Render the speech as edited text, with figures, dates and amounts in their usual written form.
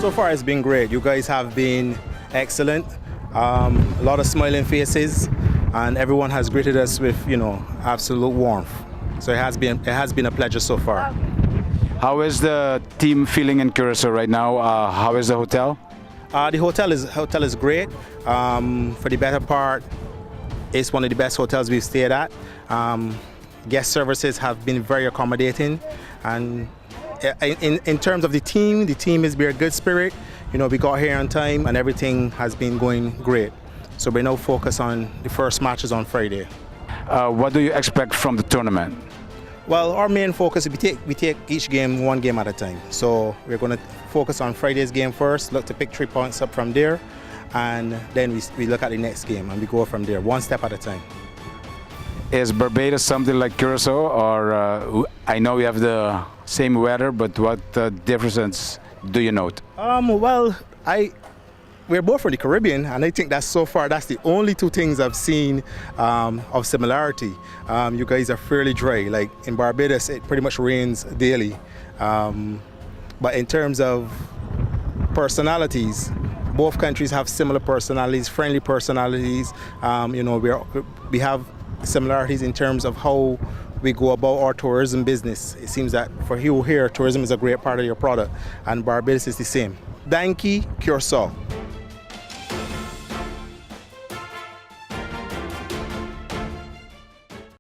So far it's been great. You guys have been excellent. A lot of smiling faces, and everyone has greeted us with, absolute warmth. So it has been a pleasure so far. How is the team feeling in Curacao right now? How is the hotel? The hotel is great. For the better part, it's one of the best hotels we've stayed at. Guest services have been very accommodating, and in terms of the team has been a good spirit. We got here on time and everything has been going great. So we're now focused on the first matches on Friday. What do you expect from the tournament? Well, our main focus is we take each game one game at a time. So we're going to focus on Friday's game first, look to pick 3 points up from there, and then we look at the next game and we go from there, one step at a time. Is Barbados something like Curacao, or I know we have the same weather, but what differences do you note? Well, we're both from the Caribbean, and I think that so far that's the only 2 things I've seen of similarity. You guys are fairly dry. Like in Barbados, it pretty much rains daily. But in terms of personalities, both countries have similar personalities, friendly personalities. We have similarities in terms of how we go about our tourism business. It seems that for you here, tourism is a great part of your product, and Barbados is the same. Danke, Curacao.